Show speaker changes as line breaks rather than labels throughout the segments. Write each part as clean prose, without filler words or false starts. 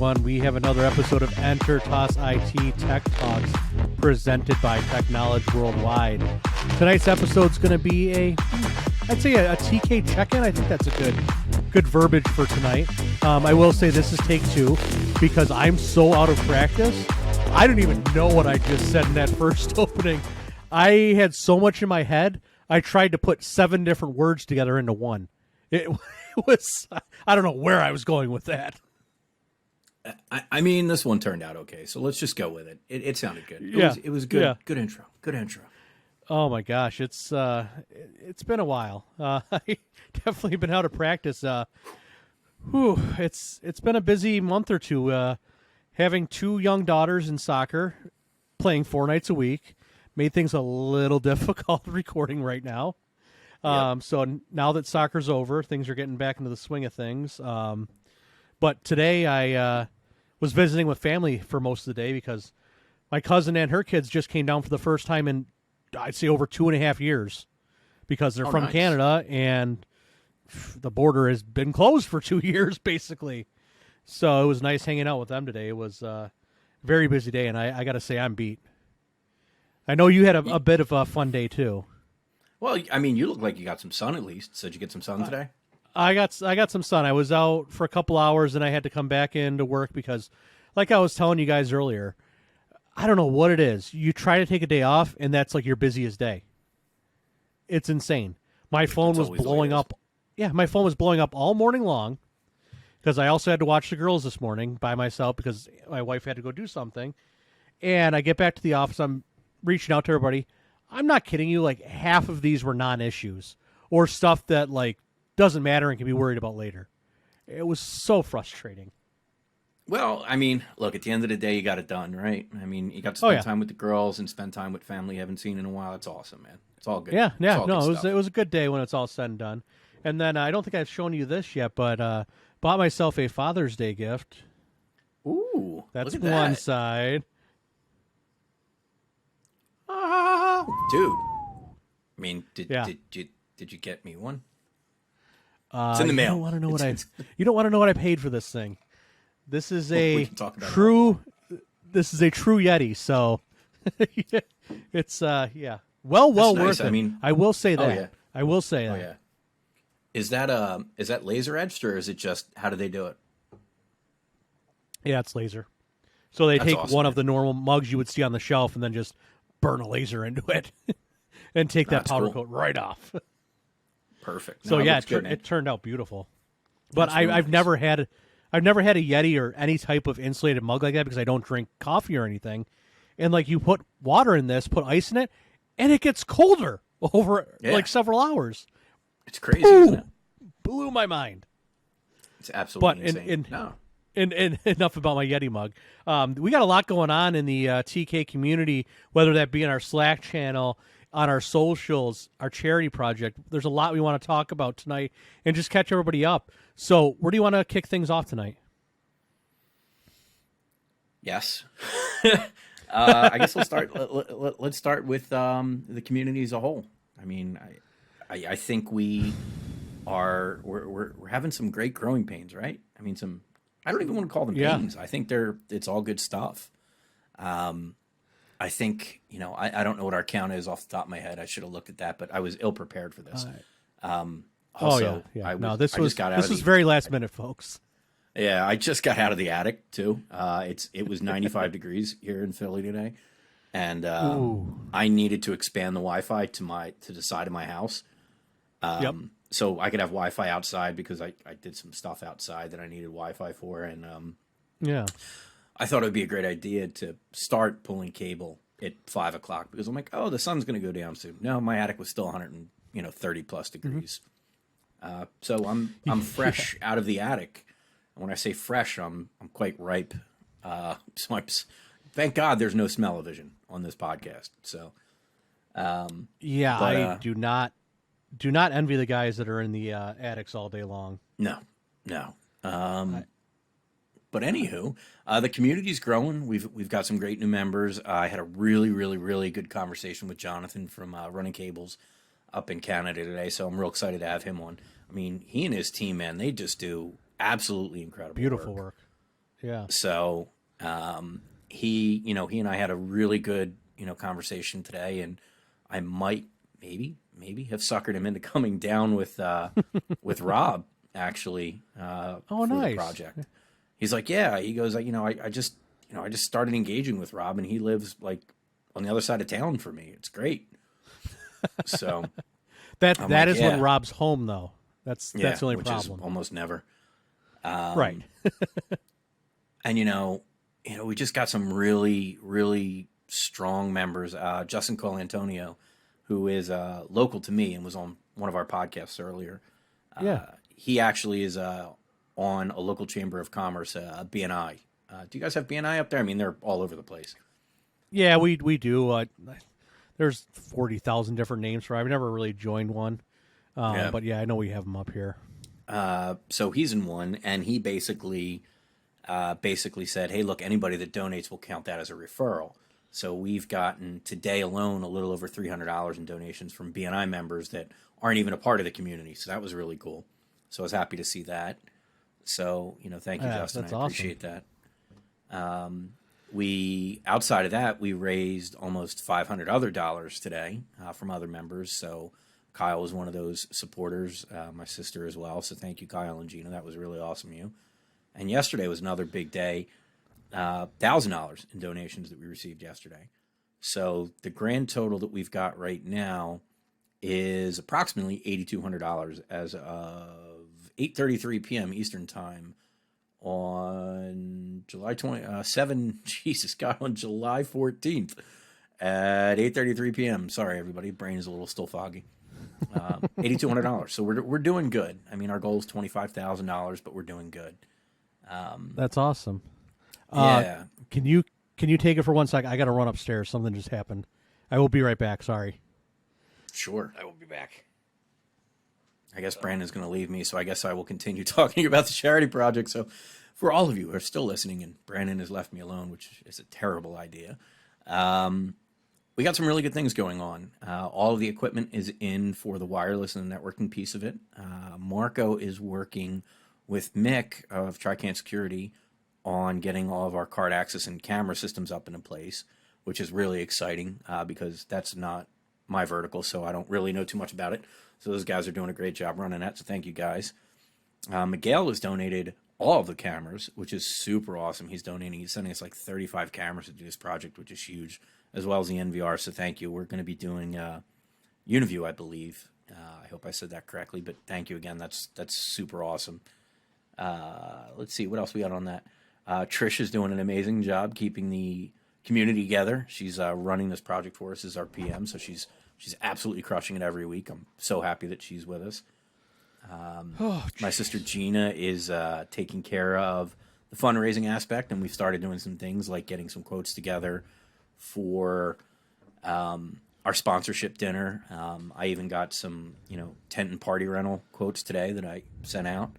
everyone. We have another episode of Enter Toss IT Tech Talks presented by Technology Worldwide. Tonight's episode is going to be I'd say a TK check-in. I think that's a good verbiage for tonight. I will say this is take two because I'm so out of practice. I don't even know what I just said in that first opening. I had so much in my head, I tried to put 7 different words together into one. It was, I don't know where I was going with that.
I mean, this one turned out okay, so let's just go with it. It sounded good. It was good. Yeah. Good intro. Good intro.
Oh my gosh, it's been a while. I definitely been out of practice. It's been a busy month or two. Having 2 young daughters in soccer, playing 4 nights a week, made things a little difficult recording right now. Yep. So now that soccer's over, things are getting back into the swing of things. But today I was visiting with family for most of the day because my cousin and her kids just came down for the first time in, I'd say, over 2.5 years because they're from Canada and the border has been closed for 2 years, basically. So it was nice hanging out with them today. It was a very busy day, and I got to say I'm beat. I know you had a bit of a fun day, too.
Well, I mean, you look like you got some sun at least. So did you get some sun today?
I got some sun. I was out for a couple hours, and I had to come back into work because, like I was telling you guys earlier, I don't know what it is. You try to take a day off, and that's like your busiest day. It's insane. My phone was blowing up. Yeah, my phone was blowing up all morning long because I also had to watch the girls this morning by myself because my wife had to go do something. And I get back to the office. I'm reaching out to everybody. I'm not kidding you. Like, half of these were non-issues or stuff that, like, doesn't matter and can be worried about later. It was so frustrating.
Well, I mean, look, at the end of the day, you got it done, right? I mean, you got to spend time with the girls and spend time with family you haven't seen in a while. It's awesome, man. It's all good.
Yeah. It was a good day when it's all said and done. And then I don't think I've shown you this yet, but bought myself a Father's Day gift.
Ooh,
that's one side.
Dude, I mean, did you get me one? It's in the mail.
You don't want to know what I paid for this thing. This is a true Yeti. So it's well worth it. I mean, I will say that. Yeah. I will say that.
Yeah. Is that laser etched or is it just how do they do it?
Yeah, it's laser. So they take
awesome,
one of the normal mugs you would see on the shelf and then just burn a laser into it and take that powder coat right off.
Perfect.
So it turned out beautiful. But I've never had a Yeti or any type of insulated mug like that because I don't drink coffee or anything. And like you put water in this, put ice in it, and it gets colder over like several hours.
It's crazy, isn't it?
Blew my mind.
It's absolutely insane.
And enough about my Yeti mug. We got a lot going on in the TK community, whether that be in our Slack channel, on our socials, our charity project. There's a lot we want to talk about tonight and just catch everybody up. So where do you want to kick things off tonight?
Yes. I guess let's start. Let's start with the community as a whole. I mean, I think we're having some great growing pains, right? I mean, I don't even want to call them pains. I think it's all good stuff. I think, I don't know what our count is off the top of my head. I should have looked at that, but I was ill prepared for this.
This was very last minute, folks.
Yeah, I just got out of the attic too. It was 95 degrees here in Philly today, and I needed to expand the Wi-Fi to the side of my house. So I could have Wi-Fi outside because I did some stuff outside that I needed Wi-Fi for, and I thought it would be a great idea to start pulling cable at 5 o'clock because I'm like, oh, the sun's going to go down soon. No, my attic was still 130 plus degrees. So I'm fresh out of the attic. And when I say fresh, I'm quite ripe. So thank God there's no smell-o-vision on this podcast. So
I do not envy the guys that are in the attics all day long.
No. But anywho, the community's growing. We've got some great new members. I had a really, really, really good conversation with Jonathan from Running Cables up in Canada today, so I'm real excited to have him on. I mean, he and his team, man, they just do absolutely incredible
Beautiful work. Yeah.
So he and I had a really good conversation today, and I might maybe have suckered him into coming down with Rob actually
Oh,
for the
nice.
project. He's like, yeah. He goes, I just I just started engaging with Rob, and he lives like on the other side of town for me. It's great. So
That
I'm
that
like,
is when
yeah,
Rob's home, though. That's
yeah,
the only
which is
problem.
almost never.
Right.
And we just got some really, really strong members. Justin Colantonio, who is local to me and was on one of our podcasts earlier.
Yeah.
He actually is on a local chamber of commerce, BNI. Do you guys have BNI up there? I mean, they're all over the place.
Yeah, we do. There's 40,000 different names for. I've never really joined one,
Yeah.
but yeah, I know we have them up here.
So he's in one, and he basically said, "Hey, look, anybody that donates will count that as a referral." So we've gotten today alone a little over $300 in donations from BNI members that aren't even a part of the community. So that was really cool. So I was happy to see that. So thank you,
Yeah,
Justin.
that's
I
awesome.
appreciate that. We outside of that, we raised almost $500 today from other members. So Kyle was one of those supporters, my sister as well. So thank you, Kyle and Gina. That was really awesome of you. And yesterday was another big day, $1,000 in donations that we received yesterday. So the grand total that we've got right now is approximately $8,200 as of 8:33 p.m. Eastern Time on July 27, Jesus God, on July 14th at 8:33 p.m. Sorry, everybody. Brain is a little still foggy. $8,200. So we're doing good. I mean, our goal is $25,000, but we're doing good.
That's awesome.
Yeah.
Can you take it for 1 second? I got to run upstairs. Something just happened. I will be right back. Sorry.
Sure. I will be back. I guess Brandon's going to leave me, so I guess I will continue talking about the charity project. So for all of you who are still listening, and Brandon has left me alone, which is a terrible idea, we got some really good things going on. All of the equipment is in for the wireless and the networking piece of it. Marco is working with Mick of Trican Security on getting all of our card access and camera systems up into place, which is really exciting because that's not my vertical, so I don't really know too much about it. So those guys are doing a great job running that, so thank you guys. Miguel has donated all of the cameras, which is super awesome. He's sending us like 35 cameras to do this project, which is huge, as well as the NVR, so thank you. We're going to be doing Uniview, I believe. I hope I said that correctly, but thank you again. That's super awesome. Let's see, what else we got on that? Trish is doing an amazing job keeping the community together. She's running this project for us as our PM, so she's absolutely crushing it every week. I'm so happy that she's with us. My sister Gina is taking care of the fundraising aspect, and we've started doing some things like getting some quotes together for our sponsorship dinner. I even got some tent and party rental quotes today that I sent out.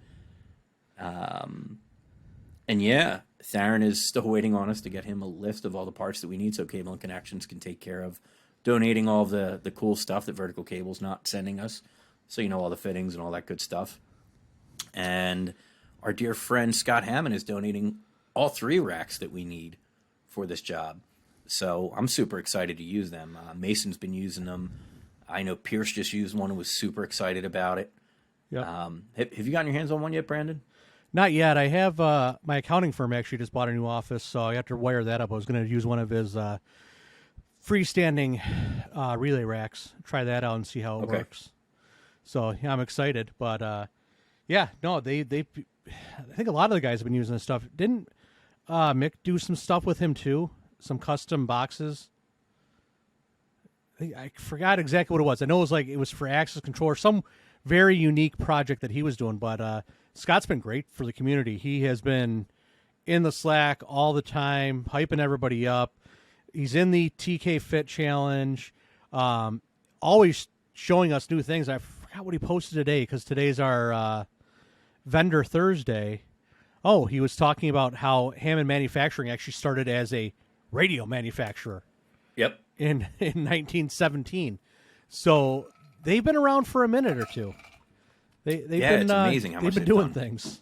And yeah, Theron is still waiting on us to get him a list of all the parts that we need so Cable and Connections can take care of donating all of the cool stuff that Vertical Cable's not sending us. So, all the fittings and all that good stuff. And our dear friend Scott Hammond is donating all 3 racks that we need for this job. So I'm super excited to use them. Mason's been using them. I know Pierce just used one and was super excited about it.
Yep.
Have you gotten your hands on one yet, Brandon?
Not yet. I have my accounting firm actually just bought a new office, so I have to wire that up. I was going to use one of his freestanding relay racks. Try that out and see how it works. So yeah, I'm excited. But yeah, no, they I think a lot of the guys have been using this stuff. Didn't Mick do some stuff with him too? Some custom boxes. I forgot exactly what it was. I know it was for access control or some very unique project that he was doing. But Scott's been great for the community. He has been in the Slack all the time, hyping everybody up. He's in the TK Fit Challenge, always showing us new things. I forgot what he posted today because today's our Vendor Thursday. Oh, he was talking about how Hammond Manufacturing actually started as a radio manufacturer.
Yep.
In 1917. So they've been around for a minute or two. They've been
it's amazing how
they've
much
been
they've
doing
done.
things.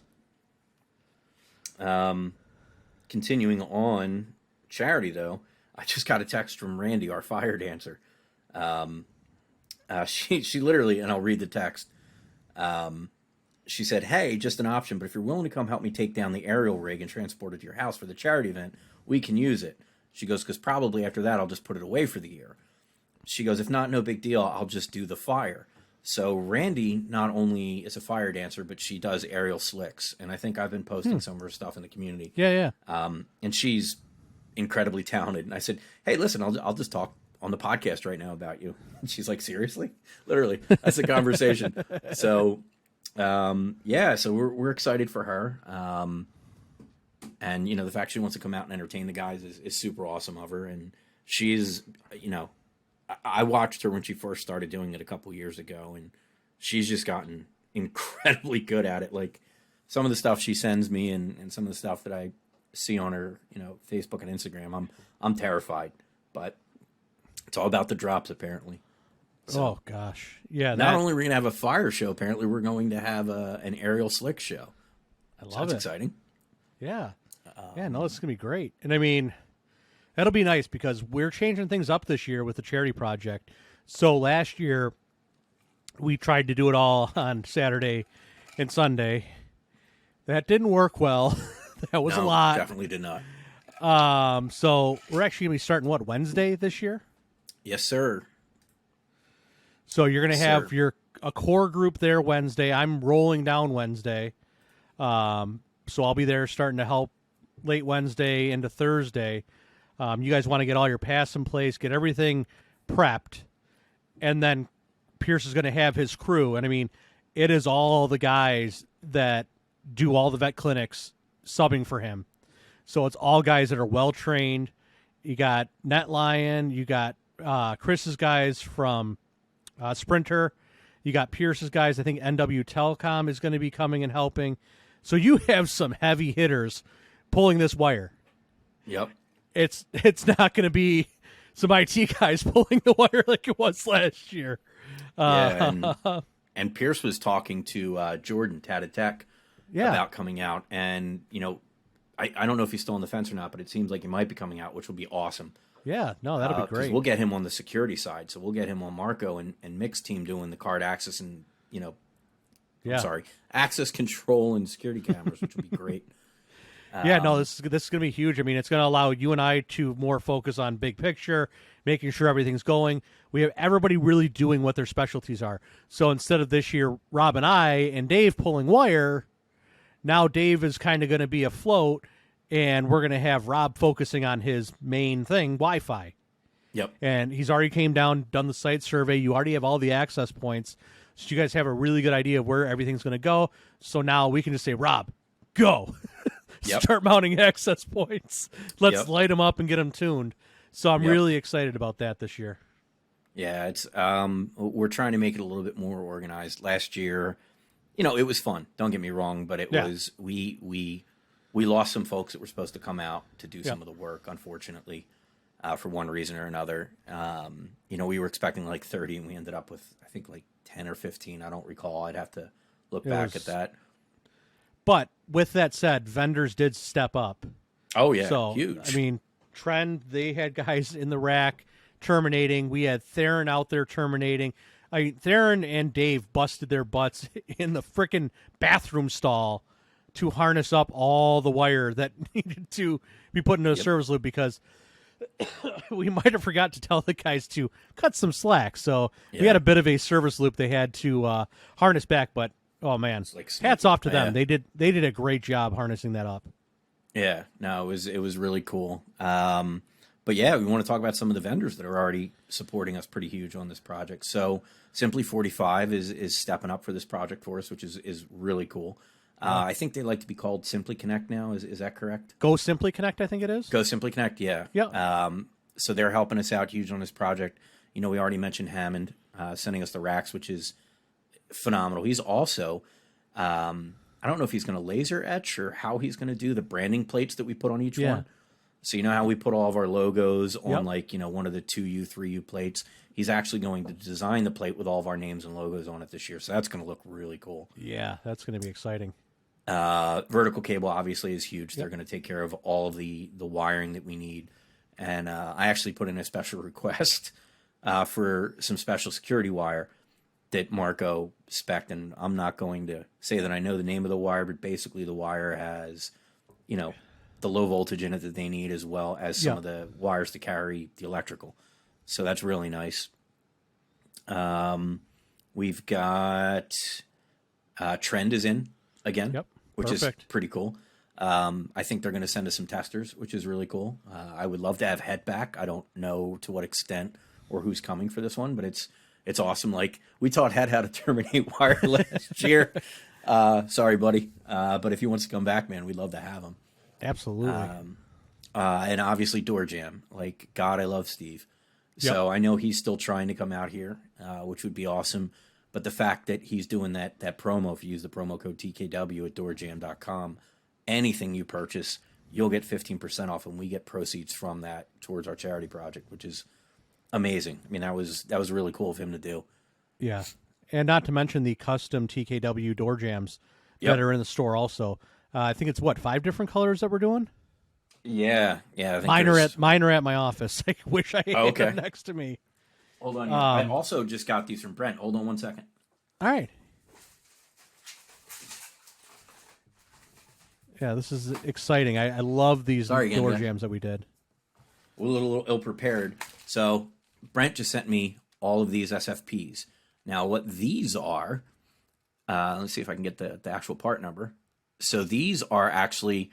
continuing on charity, though, I just got a text from Randy, our fire dancer. She literally, and I'll read the text. She said, "Hey, just an option, but if you're willing to come help me take down the aerial rig and transport it to your house for the charity event, we can use it." She goes, "Because probably after that, I'll just put it away for the year." She goes, "If not, no big deal. I'll just do the fire." So Randy not only is a fire dancer, but she does aerial slicks. And I think I've been posting some of her stuff in the community.
Yeah.
And she's incredibly talented. And I said, "Hey, listen, I'll just talk on the podcast right now about you." And she's like, "Seriously?" Literally, that's a conversation. So, so we're excited for her. And, the fact she wants to come out and entertain the guys is super awesome of her. And she's, I watched her when she first started doing it a couple years ago, and she's just gotten incredibly good at it. Like some of the stuff she sends me and some of the stuff that I see on her, Facebook and Instagram, I'm terrified, but it's all about the drops apparently. So,
oh gosh. Yeah.
not only are we going to have a fire show, apparently we're going to have an aerial slick show.
I love
That's
it.
exciting.
Yeah. Yeah, no, it's going to be great. And I mean, that'll be nice because we're changing things up this year with the charity project. So last year, we tried to do it all on Saturday and Sunday. That didn't work well. That was a lot.
Definitely did not.
So we're actually going to be starting, Wednesday this year?
Yes, sir.
So you're going to have a core group there Wednesday. I'm rolling down Wednesday. So I'll be there starting to help late Wednesday into Thursday. You guys want to get all your pass in place, get everything prepped, and then Pierce is going to have his crew. And I mean, it is all the guys that do all the vet clinics subbing for him. So it's all guys that are well trained. You got Net Lion, you got Chris's guys from Sprinter, you got Pierce's guys. I think NW Telecom is going to be coming and helping. So you have some heavy hitters pulling this wire.
Yep.
It's not going to be some IT guys pulling the wire like it was last year.
And Pierce was talking to Jordan Tech about coming out, and I don't know if he's still on the fence or not, but it seems like he might be coming out, which will be awesome.
Yeah, no, that'll be great.
We'll get him on the security side, so we'll get him on Marco and Mick's team doing the card access and access control and security cameras, which will be great.
This is going to be huge. I mean, it's going to allow you and I to more focus on big picture, making sure everything's going. We have everybody really doing what their specialties are. So instead of this year, Rob and I and Dave pulling wire, now Dave is kind of going to be afloat, and we're going to have Rob focusing on his main thing, Wi-Fi.
Yep.
And he's already came down, done the site survey. You already have all the access points. So you guys have a really good idea of where everything's going to go. So now we can just say, Rob, go. Start mounting access points. Let's light them up and get them tuned. So I'm really excited about that this year.
Yeah, it's we're trying to make it a little bit more organized. Last year, it was fun. Don't get me wrong, but it was we lost some folks that were supposed to come out to do some of the work, unfortunately, for one reason or another. We were expecting like 30, and we ended up with I think like 10 or 15. I don't recall. I'd have to look back at that.
But with that said, vendors did step up.
Oh, yeah.
So,
huge.
I mean, Trend, they had guys in the rack terminating. We had Theron out there terminating. Theron and Dave busted their butts in the frickin' bathroom stall to harness up all the wire that needed to be put into a service loop because we might have forgot to tell the guys to cut some slack. So we had a bit of a service loop they had to harness back, but oh man, hats off to them. They did a great job harnessing that up.
Yeah, no, it was really cool. But yeah, we want to talk about some of the vendors that are already supporting us pretty huge on this project. So Simply 45 is stepping up for this project for us, which is really cool. I think they like to be called Simply Connect now. Is that correct?
Go Simply Connect, I think it is.
Go Simply Connect, yeah.
Yeah.
So they're helping us out huge on this project. We already mentioned Hammond sending us the racks, which is phenomenal. He's also, I don't know if he's going to laser etch or how he's going to do the branding plates that we put on each one. So how we put all of our logos on one of the 2U, 3U plates. He's actually going to design the plate with all of our names and logos on it this year. So that's going to look really cool.
Yeah, that's going to be exciting.
Vertical cable obviously is huge.
Yep.
They're going to take care of all of the wiring that we need. And I actually put in a special request for some special security wire that Marco spec'd. And I'm not going to say that I know the name of the wire, but basically the wire has, the low voltage in it that they need, as well as some of the wires to carry the electrical. So that's really nice. We've got Trend is in again, which
Perfect.
is pretty cool. I think they're going to send us some testers, which is really cool. I would love to have Het back. I don't know to what extent or who's coming for this one, but it's awesome. Like, we taught Het how to terminate wire last year. Sorry, buddy. But if he wants to come back, man, we'd love to have him.
Absolutely.
And obviously Door Jam. Like, God, I love Steve. So I know he's still trying to come out here, which would be awesome. But the fact that he's doing that promo, if you use the promo code TKW at doorjam.com, anything you purchase, you'll get 15% off, and we get proceeds from that towards our charity project, which is amazing. I mean, that was really cool of him to do.
Yeah. And not to mention the custom TKW door jams that are in the store also. I think it's 5 different colors that we're doing?
Yeah. I think
mine are at my office. I wish I had them next to me.
Hold on. I also just got these from Brent. Hold on one second.
All right. Yeah, this is exciting. I love these door jams that we did.
We're a little ill-prepared. So Brent just sent me all of these SFPs. Now, what these are, let's see if I can get the actual part number. So these are actually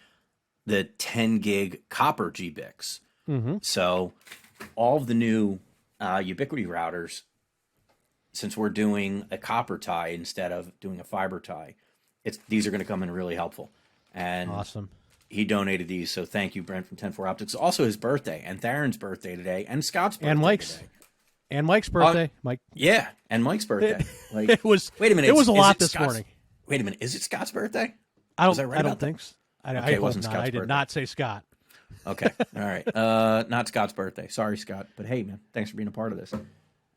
the 10 gig copper GBICs.
Mm-hmm.
So all of the new Ubiquiti routers, since we're doing a copper tie instead of doing a fiber tie, these are going to come in really helpful. And
awesome.
He donated these, so thank you, Brent from 104 Optics. Also his birthday, and Theron's birthday today, and Scott's birthday today.
And Mike's birthday. Mike.
Yeah, and Mike's birthday.
It was.
Wait a minute.
It was a lot this morning.
Wait a minute. Is it Scott's birthday?
I don't think so.
Okay, it wasn't Scott's birthday.
I did not say Scott.
Okay. All right. Not Scott's birthday. Sorry, Scott. But hey, man, thanks for being a part of this.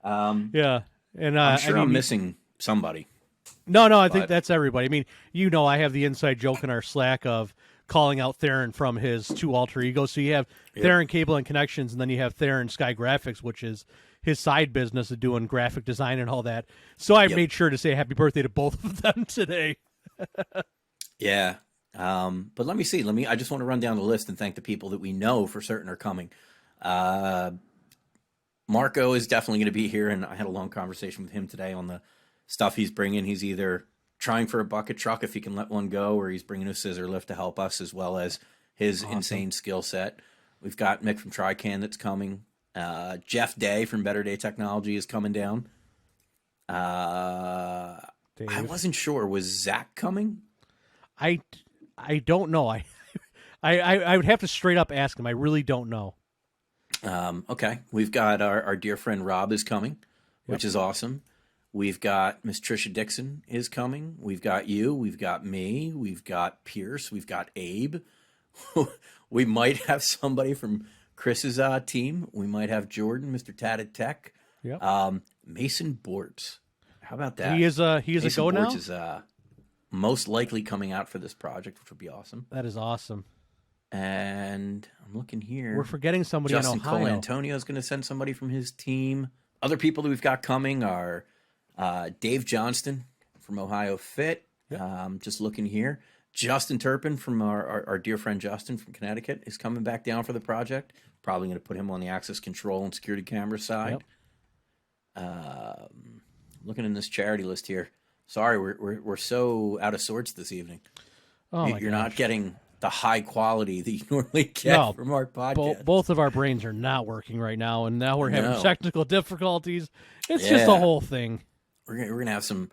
Yeah. And
I'm sure I'm missing somebody.
No, I think that's everybody. I mean, I have the inside joke in our Slack of calling out Theron from his 2 alter egos. So you have Theron Cable and Connections, and then you have Theron Sky Graphics, which is his side business of doing graphic design and all that. So I made sure to say happy birthday to both of them today.
Yeah. But let me see. I just want to run down the list and thank the people that we know for certain are coming. Marco is definitely going to be here, and I had a long conversation with him today on the stuff he's bringing. He's either trying for a bucket truck if he can let one go, or he's bringing a scissor lift to help us, as well as his insane skill set. We've got Mick from Trican that's coming. Jeff Day from Better Day Technology is coming down. I wasn't sure. Was Zach coming?
I don't know. I would have to straight up ask him. I really don't know.
Okay. We've got our dear friend Rob is coming, which is awesome. We've got Miss Trisha Dixon is coming. We've got you. We've got me. We've got Pierce. We've got Abe. We might have somebody from Chris's team. We might have Jordan, Mr. Tatted Tech.
Yep.
Mason Bortz. How about that?
He is a go now?
Mason Bortz is most likely coming out for this project, which would be awesome.
That is awesome.
And I'm looking here.
We're forgetting somebody
Justin
in Ohio.
Colantonio is going to send somebody from his team. Other people that we've got coming are Dave Johnston from Ohio Fit. Yep. Just looking here. Justin Turpin from our dear friend Justin from Connecticut is coming back down for the project. Probably going to put him on the access control and security camera side. Yep. Looking in this charity list here. Sorry, we're so out of sorts this evening. You're not getting the high quality that you normally get from our podcast.
Both of our brains are not working right now, and now we're having technical difficulties. It's just a whole thing.
We're gonna have some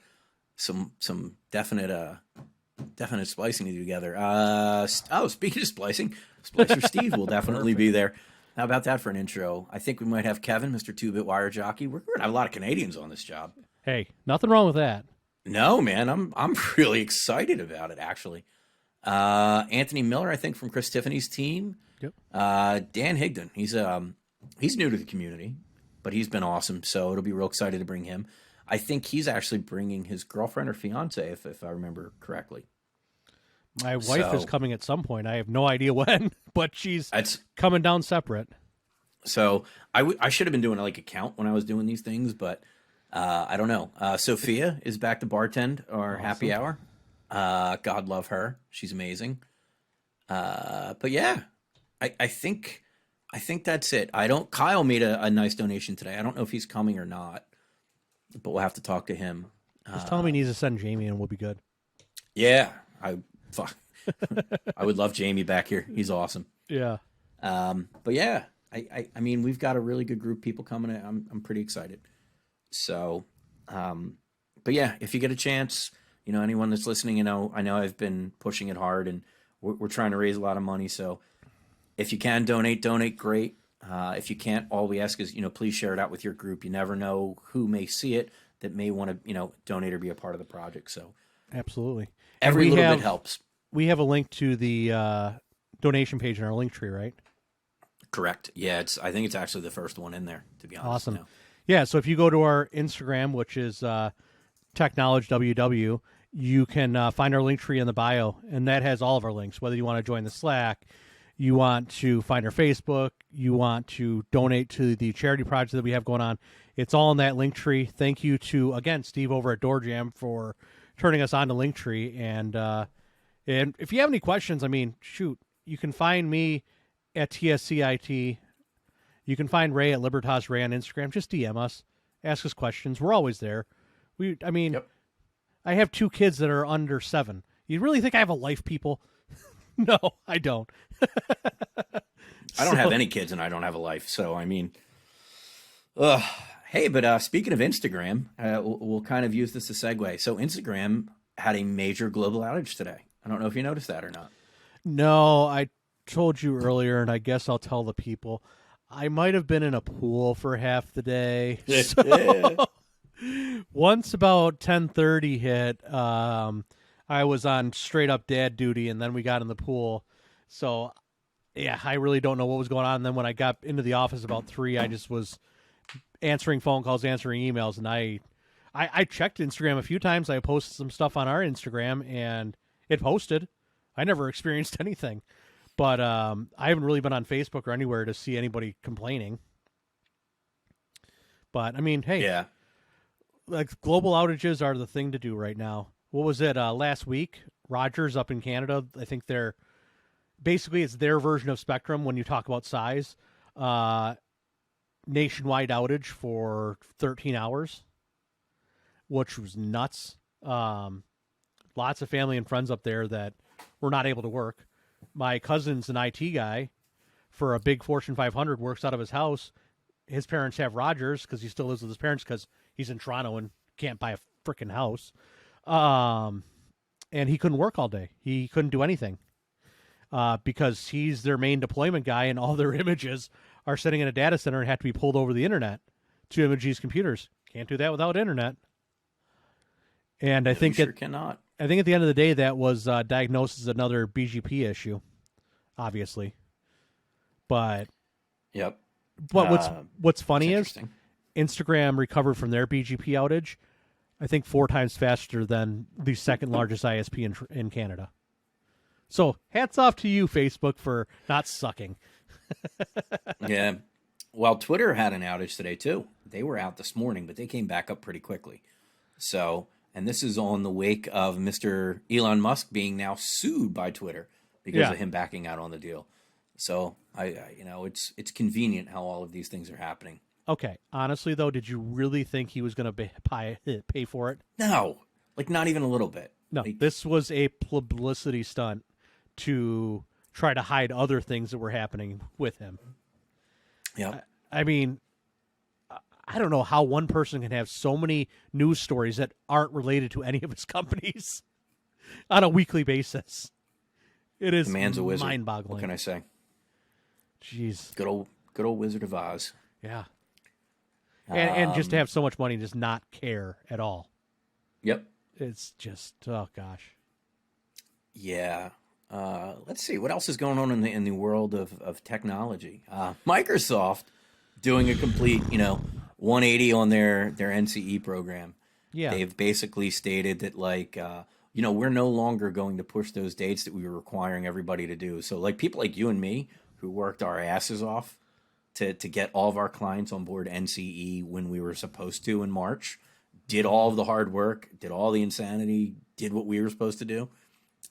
definite splicing to do together. Speaking of splicing, Splicer Steve will definitely be there. How about that for an intro? I think we might have Kevin, Mr. 2-Bit Wire Jockey. We're gonna have a lot of Canadians on this job.
Hey, nothing wrong with that.
No, man, I'm really excited about it, actually. Anthony Miller, I think, from Chris Tiffany's team.
Yep.
Dan Higdon, he's new to the community, but he's been awesome, so it'll be real excited to bring him. I think he's actually bringing his girlfriend or fiance, if I remember correctly.
My wife is
So
coming at some point. I have no idea when, but she's
that's
coming down separate.
so I should have been doing like a count when I was doing these things, but I don't know. Sophia is back to bartend our happy
Awesome.
hour. God love her. She's amazing. But yeah, I think that's it. I don't. Kyle made a nice donation today. I don't know if he's coming or not, but we'll have to talk to him.
Just tell him he needs to send Jamie and we'll be good.
Yeah, fuck. I would love Jamie back here. He's awesome.
Yeah.
But yeah, I mean, we've got a really good group of people coming. I'm pretty excited. So, but yeah, if you get a chance, anyone that's listening, I know I've been pushing it hard, and we're trying to raise a lot of money. So, if you can donate, great. If you can't, all we ask is, please share it out with your group. You never know who may see it that may want to, donate or be a part of the project. So,
Absolutely.
every little bit helps.
We have a link to the donation page in our link tree, right?
Correct. Yeah, I think it's actually the first one in there, to be honest.
Awesome.
Now.
Yeah, so if you go to our Instagram, which is TechKnowledgeWW, you can find our link tree in the bio, and that has all of our links, whether you want to join the Slack, you want to find our Facebook, you want to donate to the charity project that we have going on. It's all in that link tree. Thank you to, again, Steve over at DoorJam for turning us on to Linktree. And if you have any questions, I mean, shoot, you can find me at TSCIT. You can find Ray at Libertas Ray on Instagram. Just DM us, ask us questions. We're always there.
Yep.
I have 2 kids that are under 7. You really think I have a life, people? No, I don't.
I don't have any kids, and I don't have a life. So, I mean, hey, but speaking of Instagram, we'll kind of use this as a segue. So, Instagram had a major global outage today. I don't know if you noticed that or not.
No, I told you earlier, and I guess I'll tell the people. I might have been in a pool for half the day. So, once about 10:30 hit, I was on straight up dad duty, and then we got in the pool. So, yeah, I really don't know what was going on. And then when I got into the office about 3, I just was answering phone calls, answering emails, and I checked Instagram a few times. I posted some stuff on our Instagram, and it posted. I never experienced anything. But I haven't really been on Facebook or anywhere to see anybody complaining. But, I mean, hey.
Yeah.
Like, global outages are the thing to do right now. What was it, last week? Rogers up in Canada, I think basically it's their version of Spectrum when you talk about size. Nationwide outage for 13 hours, which was nuts. Lots of family and friends up there that were not able to work. My cousin's an IT guy for a big Fortune 500, works out of his house. His parents have Rogers because he still lives with his parents because he's in Toronto and can't buy a freaking house. And he couldn't work all day. He couldn't do anything because he's their main deployment guy, and all their images are sitting in a data center and have to be pulled over the internet to image these computers. Can't do that without internet. And I think
cannot.
I think at the end of the day, that was diagnosed as another BGP issue, obviously. But
Yep.
But what's funny is
interesting.
Instagram recovered from their BGP outage, I think 4 times faster than the second largest ISP in Canada. So hats off to you, Facebook, for not sucking.
Yeah. Well, Twitter had an outage today too. They were out this morning, but they came back up pretty quickly. So, and this is on the wake of Mr. Elon Musk being now sued by Twitter because of him backing out on the deal. So it's convenient how all of these things are happening.
Okay. Honestly, though, did you really think he was going to pay for it?
No, like not even a little bit.
No, this was a publicity stunt to try to hide other things that were happening with him.
Yeah.
I mean, I don't know how one person can have so many news stories that aren't related to any of his companies on a weekly basis. It is
the man's a wizard.
Mind-boggling.
What can I say?
Jeez.
Good old Wizard of Oz.
Yeah. And just to have so much money and just not care at all.
Yep.
It's just, oh gosh.
Yeah. Let's see what else is going on in the world of technology. Microsoft doing a complete 180 on their NCE program.
Yeah.
They've basically stated that we're no longer going to push those dates that we were requiring everybody to do. So, like people like you and me who worked our asses off to get all of our clients on board NCE when we were supposed to in March, did all of the hard work, did all the insanity, did what we were supposed to do.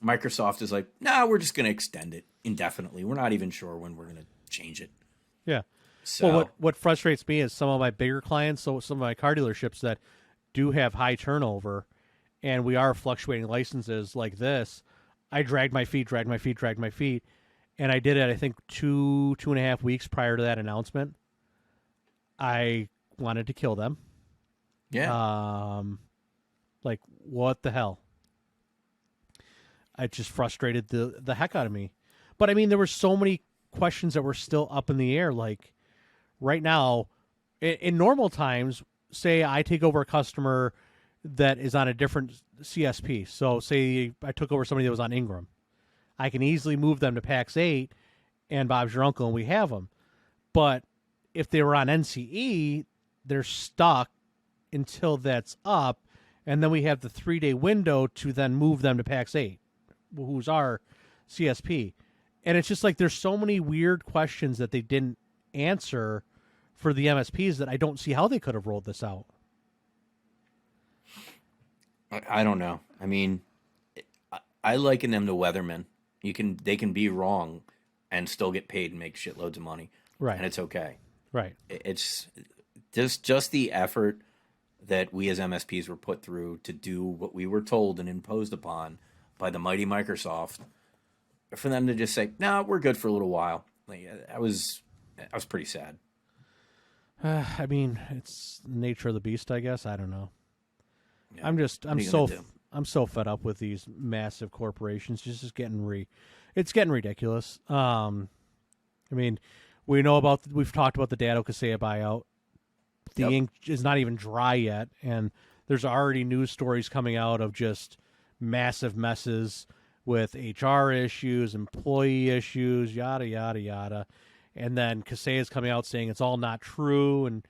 Microsoft is like, nah, we're just going to extend it indefinitely. We're not even sure when we're going to change it.
Yeah.
So,
Well, what frustrates me is some of my bigger clients, so some of my car dealerships that do have high turnover, and we are fluctuating licenses like this. I dragged my feet, and I did it. I think 2.5 weeks prior to that announcement. I wanted to kill them.
yeah.
Like what the hell? It just frustrated the heck out of me. But I mean, there were so many questions that were still up in the air. Like right now, in normal times, say I take over a customer that is on a different CSP. So say I took over somebody that was on Ingram. I can easily move them to PAX 8 and Bob's Your Uncle and we have them. But if they were on NCE, they're stuck until that's up. And then we have the 3-day window to then move them to PAX 8, who's our CSP. And it's just like there's so many weird questions that they didn't answer for the MSPs that I don't see how they could have rolled this out.
I don't know. I mean, I liken them to weathermen. They can be wrong and still get paid and make shitloads of money.
Right.
And it's okay.
Right.
It's just the effort that we as MSPs were put through to do what we were told and imposed upon by the mighty Microsoft. For them to just say, "No, we're good for a little while." Like, I was pretty sad.
I mean, it's the nature of the beast, I guess. I don't know.
Yeah.
I'm so fed up with these massive corporations. Just getting it's getting ridiculous. I mean, we've talked about the Dado Kaseya buyout. The ink is not even dry yet, and there's already news stories coming out of just massive messes with HR issues, employee issues, yada yada yada. And then Kaseya is coming out saying it's all not true, and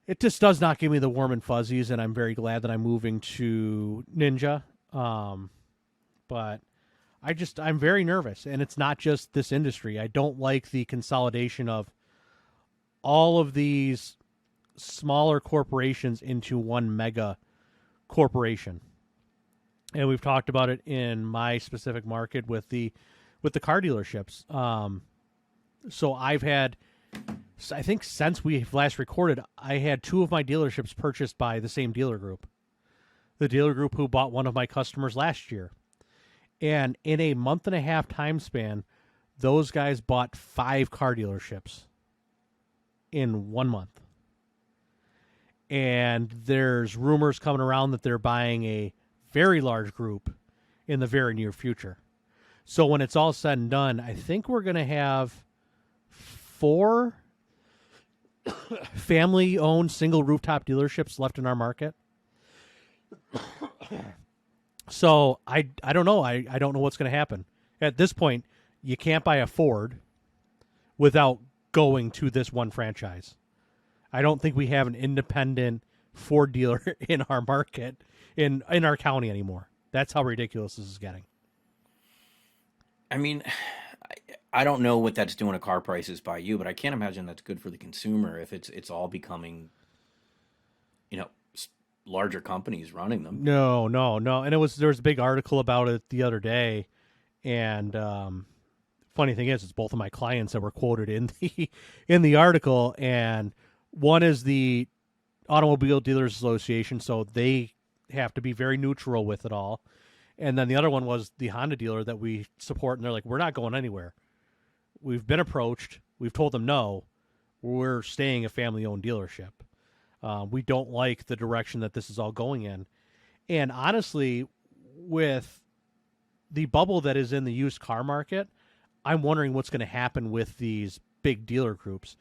it just does not give me the warm and fuzzies, and I'm very glad that I'm moving to Ninja. But I'm very nervous, and it's not just this industry. I don't like the consolidation of all of these smaller corporations into one mega corporation. And we've talked about it in my specific market with the car dealerships. So I've had, I think since we've last recorded, I had 2 of my dealerships purchased by the same dealer group. The dealer group who bought one of my customers last year. And in a 1.5-month time span, those guys bought 5 car dealerships in 1 month. And there's rumors coming around that they're buying a very large group in the very near future. So when it's all said and done, I think we're going to have 4 family-owned single rooftop dealerships left in our market. So I don't know. I don't know what's going to happen. At this point, you can't buy a Ford without going to this one franchise. I don't think we have an independent Ford dealer in our market, in our county anymore. That's how ridiculous this is getting.
I mean, I don't know what that's doing to car prices by you, but I can't imagine that's good for the consumer if it's all becoming, larger companies running them.
No. And there was a big article about it the other day, and funny thing is, it's both of my clients that were quoted in the article, and one is the Automobile Dealers Association, so they have to be very neutral with it all. And then the other one was the Honda dealer that we support, and they're like, we're not going anywhere. We've been approached. We've told them no. We're staying a family-owned dealership. We don't like the direction that this is all going in. And honestly, with the bubble that is in the used car market, I'm wondering what's going to happen with these big dealer groups.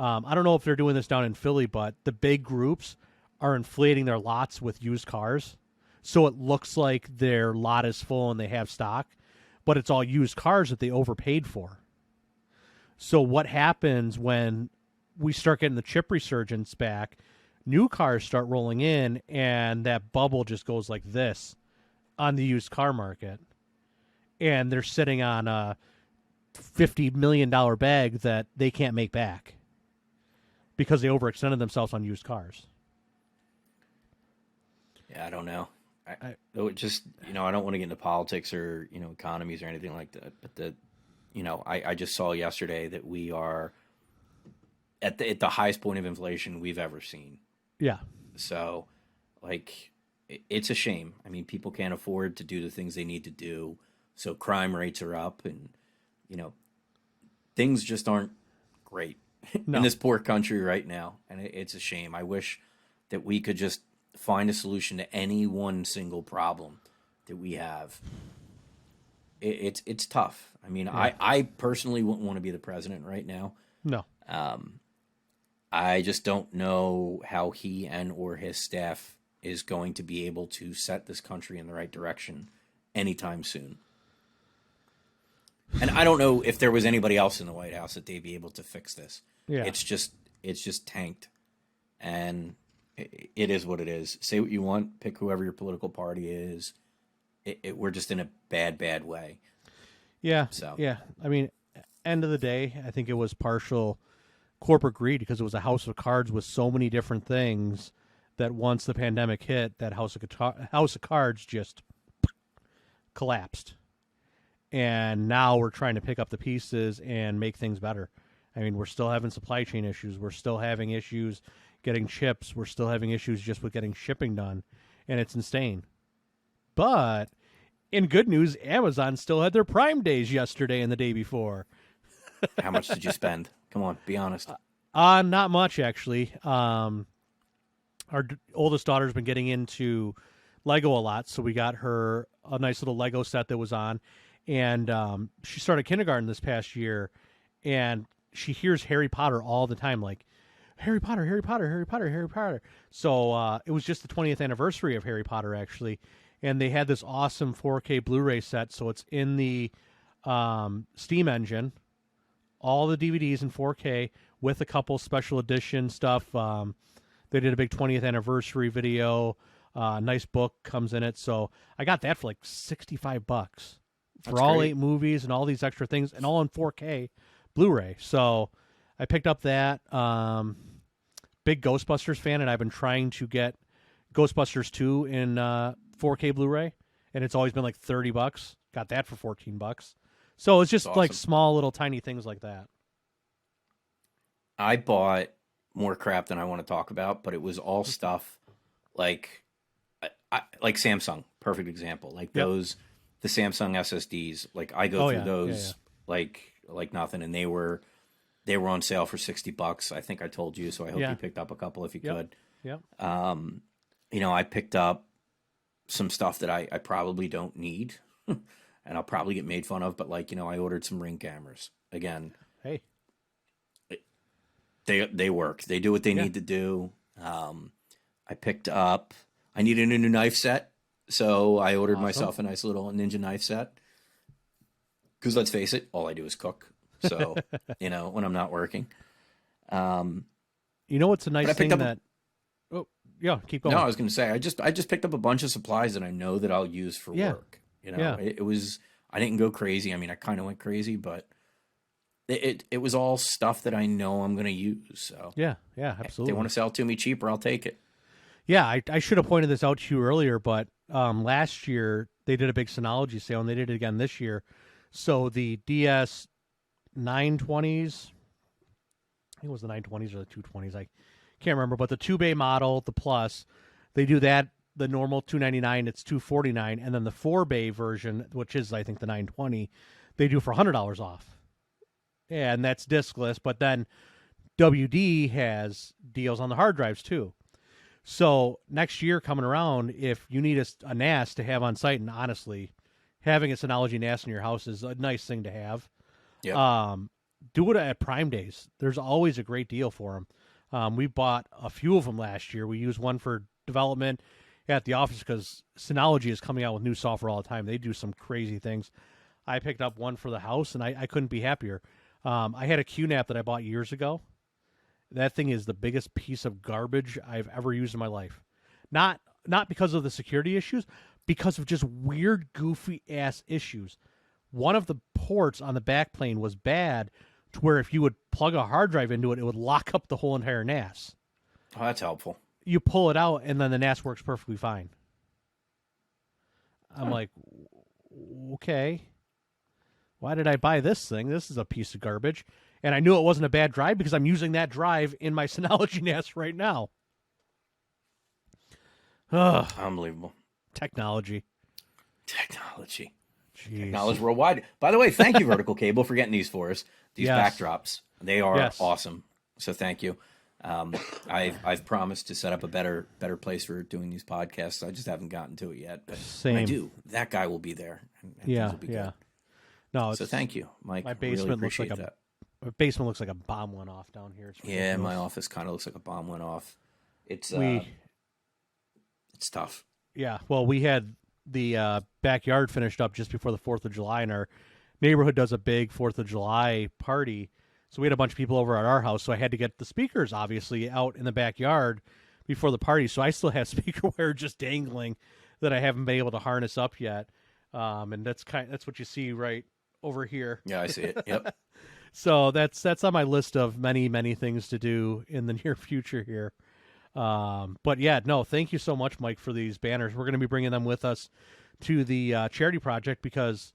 I don't know if they're doing this down in Philly, but the big groups are inflating their lots with used cars. So it looks like their lot is full and they have stock, but it's all used cars that they overpaid for. So what happens when we start getting the chip resurgence back, new cars start rolling in, and that bubble just goes like this on the used car market, and they're sitting on a $50 million bag that they can't make back because they overextended themselves on used cars.
Yeah, I don't know. It just, I don't want to get into politics or, economies or anything like that. But I just saw yesterday that we are at the highest point of inflation we've ever seen.
Yeah.
So, like, it's a shame. I mean, people can't afford to do the things they need to do. So crime rates are up, and, things just aren't great
No.
in this poor country right now. And it's a shame. I wish that we could just find a solution to any one single problem that we have. It's tough. I mean,
Yeah.
I personally wouldn't want to be the president right now.
No.
I just don't know how he and or his staff is going to be able to set this country in the right direction anytime soon. And I don't know if there was anybody else in the White House that they'd be able to fix this.
Yeah.
It's just tanked. And it is what it is. Say what you want, pick whoever your political party is. We're just in a bad way.
Yeah.
So.
Yeah. I mean, end of the day, I think it was partial corporate greed because it was a house of cards with so many different things that once the pandemic hit, that house of cards just collapsed. And now we're trying to pick up the pieces and make things better. I mean, we're still having supply chain issues. We're still having issues getting chips. We're still having issues just with getting shipping done. And it's insane. But in good news, Amazon still had their Prime Days yesterday and the day before.
How much did you spend? Come on, be honest.
Not much, actually. Our oldest daughter's been getting into Lego a lot, so we got her a nice little Lego set that was on. And she started kindergarten this past year, and she hears Harry Potter all the time, like, Harry Potter, Harry Potter, Harry Potter, Harry Potter. So it was just the 20th anniversary of Harry Potter, actually, and they had this awesome 4K Blu-ray set, so it's in the Steam engine, all the DVDs in 4K with a couple special edition stuff. They did a big 20th anniversary video. Nice book comes in it, so I got that for like $65 for
That's
all
great.
8 movies and all these extra things, and all in 4K Blu-ray. So I picked up that. Big Ghostbusters fan, and I've been trying to get Ghostbusters 2 in 4K Blu-ray, and it's always been like $30. Got that for $14. So it's just
That's
like
awesome.
small little tiny things like that.
I bought more crap than I want to talk about, but it was all stuff like like Samsung, perfect example. Like
Yep.
the Samsung SSDs. Like I go
Oh,
through
yeah.
those
Yeah.
like nothing, and they were on sale for $60. I think I told you, so I hope
Yeah.
you picked up a couple if you
Yep.
could.
Yep.
I picked up some stuff that I probably don't need, and I'll probably get made fun of. But I ordered some Ring cameras again.
Hey.
They work. They do what they
Yeah.
need to do. I picked up. I needed a new knife set, so I ordered
Awesome.
myself a nice little ninja knife set. Because let's face it, all I do is cook. So when I'm not working.
You know what's a nice
I
thing
picked up
that... Oh, yeah, keep going.
No, I was going to say I just picked up a bunch of supplies that I know that I'll use for
Yeah.
work.
Yeah.
It was I didn't go crazy. I mean, I kind of went crazy, but it was all stuff that I know I'm going to use. So
Yeah,
if
absolutely.
they want to sell it to me cheaper, I'll take it.
Yeah, I should have pointed this out to you earlier, but last year they did a big Synology sale, and they did it again this year. So the DS 920s, I think it was the 920s or the 220s, I can't remember, but the 2-bay model, the Plus, they do that, the normal $299, it's $249, and then the 4-bay version, which is, I think, the 920, they do for $100 off. Yeah, and that's diskless, but then WD has deals on the hard drives, too. So next year coming around, if you need a NAS to have on site, and honestly, having a Synology NAS in your house is a nice thing to have.
Yeah.
Do it at Prime Days. There's always a great deal for them. We bought a few of them last year. We used one for development at the office because Synology is coming out with new software all the time. They do some crazy things. I picked up one for the house, and I couldn't be happier. I had a QNAP that I bought years ago. That thing is the biggest piece of garbage I've ever used in my life. Not not because of the security issues, because of just weird, goofy ass issues. One of the ports on the backplane was bad to where if you would plug a hard drive into it, it would lock up the whole entire NAS.
Oh, that's helpful.
You pull it out, and then the NAS works perfectly fine. I'm like, okay, why did I buy this thing? This is a piece of garbage. And I knew it wasn't a bad drive because I'm using that drive in my Synology NAS right now. Ugh.
Unbelievable.
Technology.
Jeez.
Technology
worldwide. By the way, thank you, Vertical Cable, for getting these for us. These backdrops. They are awesome. So thank you. I've promised to set up a better place for doing these podcasts. I just haven't gotten to it yet. But
Same.
when I do, that guy will be there. And things will be good.
No,
so thank you, Mike.
My basement
really appreciate
that. My basement looks like a bomb went off down here.
Yeah, my office kind of looks like a bomb went off. It's tough.
Yeah, well, we had the backyard finished up just before the 4th of July, and our neighborhood does a big 4th of July party. So we had a bunch of people over at our house, so I had to get the speakers, obviously, out in the backyard before the party. So I still have speaker wire just dangling that I haven't been able to harness up yet. And that's what you see right over here.
Yeah, I see it. Yep.
So that's on my list of many, many things to do in the near future here. But yeah, no, thank you so much, Mike, for these banners. We're going to be bringing them with us to the charity project because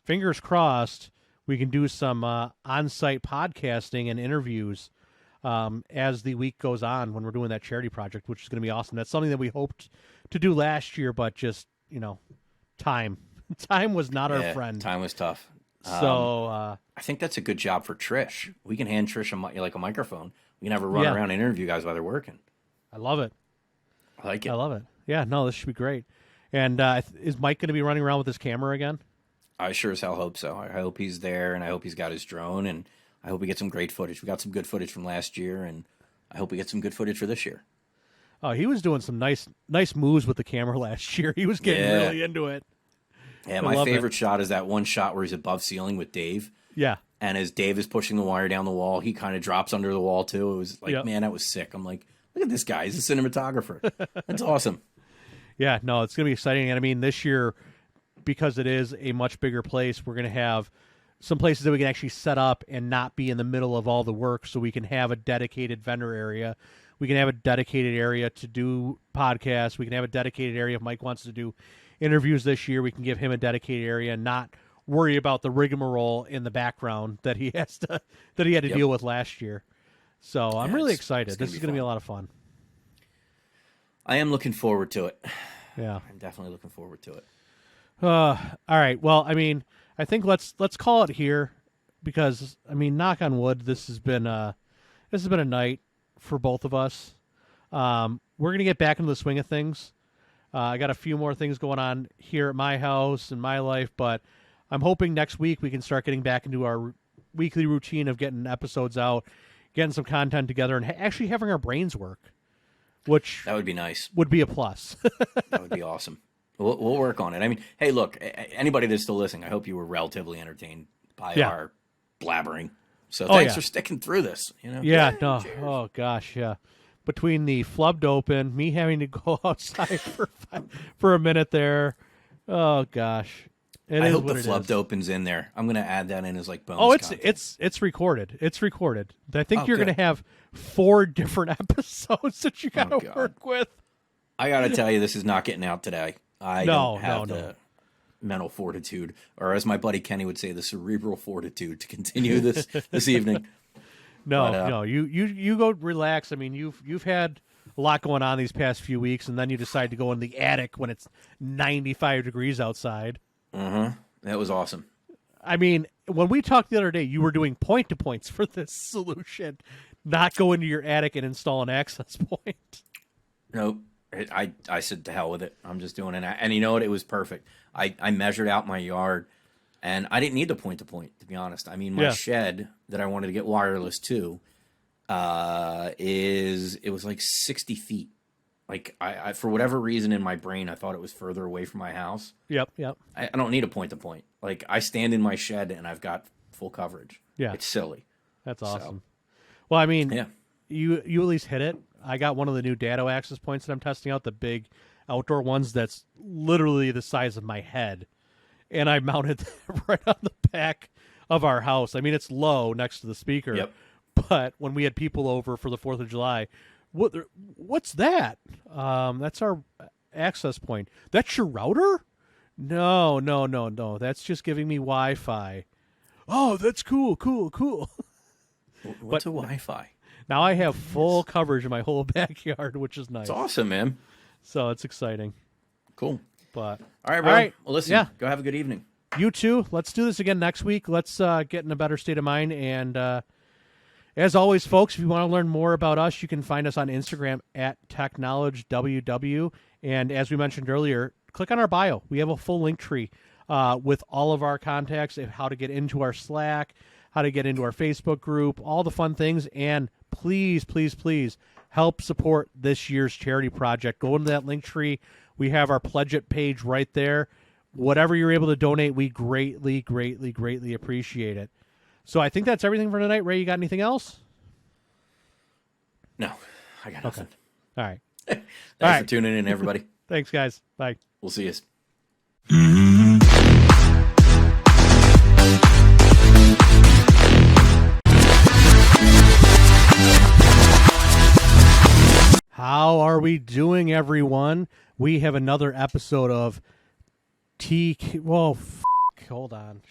fingers crossed we can do some on-site podcasting and interviews as the week goes on when we're doing that charity project, which is going to be awesome. That's something that we hoped to do last year, but just, time was not our friend.
Time was tough.
So
I think that's a good job for Trish. We can hand Trish a microphone. We can have her run around and interview guys while they're working.
I love it.
I like it.
I love it. Yeah, no, this should be great. And is Mike going to be running around with his camera again?
I sure as hell hope so. I hope he's there, and I hope he's got his drone, and I hope we get some great footage. We got some good footage from last year, and I hope we get some good footage for this year.
Oh, he was doing some nice moves with the camera last year. He was getting really into it.
Yeah, my favorite shot is that one shot where he's above ceiling with Dave.
Yeah.
And as Dave is pushing the wire down the wall, he kind of drops under the wall, too. It was like, man, that was sick. I'm like, look at this guy. He's a cinematographer. That's awesome.
Yeah, no, it's going to be exciting. And I mean, this year, because it is a much bigger place, we're going to have some places that we can actually set up and not be in the middle of all the work, so we can have a dedicated vendor area. We can have a dedicated area to do podcasts. We can have a dedicated area if Mike wants to do interviews this year. We can give him a dedicated area and not worry about the rigmarole in the background that he had to deal with last year. So I'm really excited. This is going to be a lot of fun.
I am looking forward to it.
Yeah,
I'm definitely looking forward to it.
All right. Well, I mean, I think let's call it here because I mean, knock on wood, this has been a night for both of us. We're gonna get back into the swing of things. I got a few more things going on here at my house and my life, but I'm hoping next week we can start getting back into our weekly routine of getting episodes out, getting some content together, and actually having our brains work. Which
that would be nice.
Would be a plus.
That would be awesome. We'll work on it. I mean, hey, look, anybody that's still listening, I hope you were relatively entertained by our blabbering. So thanks for sticking through this.
Yeah, no. Cheers. Oh, gosh, yeah. Between the flubbed open, me having to go outside for a minute there. Oh, gosh.
I hope the flubbed open's in there. I'm going to add that in as like bonus.
Oh,
content.
it's recorded. It's recorded. I think you're going to have 4 different episodes that you got to work with.
I got to tell you, this is not getting out today. I don't have the mental fortitude, or as my buddy Kenny would say, the cerebral fortitude to continue this evening.
No, you go relax. I mean, you've had a lot going on these past few weeks, and then you decide to go in the attic when it's 95 degrees outside.
That was awesome.
I mean, when we talked the other day, you were doing point-to-points for this solution, not go into your attic and install an access point.
Nope. I said to hell with it. I'm just doing it. And you know what? It was perfect. I measured out my yard, and I didn't need the point-to-point, to be honest. I mean, my shed that I wanted to get wireless to it was like 60 feet. Like, I for whatever reason in my brain, I thought it was further away from my house.
Yep.
I don't need a point-to-point. Like, I stand in my shed, and I've got full coverage.
Yeah.
It's silly.
That's awesome. Well, I mean, you at least hit it. I got one of the new Dado access points that I'm testing out, the big outdoor ones that's literally the size of my head, and I mounted that right on the back of our house. I mean, it's low next to the speaker.
Yep.
But when we had people over for the 4th of July, what's that? That's our access point. That's your router? No. That's just giving me Wi-Fi. Oh, that's cool.
What's a Wi-Fi?
Now I have full coverage in my whole backyard, which is nice.
It's awesome, man.
So it's exciting.
Cool.
But
all right, bro.
All right.
Well, listen.
Yeah.
Go have a good evening.
You too. Let's do this again next week. Let's get in a better state of mind. And as always, folks, if you want to learn more about us, you can find us on Instagram at TechKnowledgeWW. And as we mentioned earlier, click on our bio. We have a full link tree with all of our contacts, of how to get into our Slack, how to get into our Facebook group, all the fun things. And please help support this year's charity project. Go into that link tree. We have our Pledge It page right there. Whatever you're able to donate, we greatly appreciate it. So I think that's everything for tonight. Ray, you got anything else?
No, I got nothing.
All right.
Thanks for tuning in, everybody.
Thanks, guys. Bye.
We'll see you.
How are we doing, everyone? We have another episode of hold on.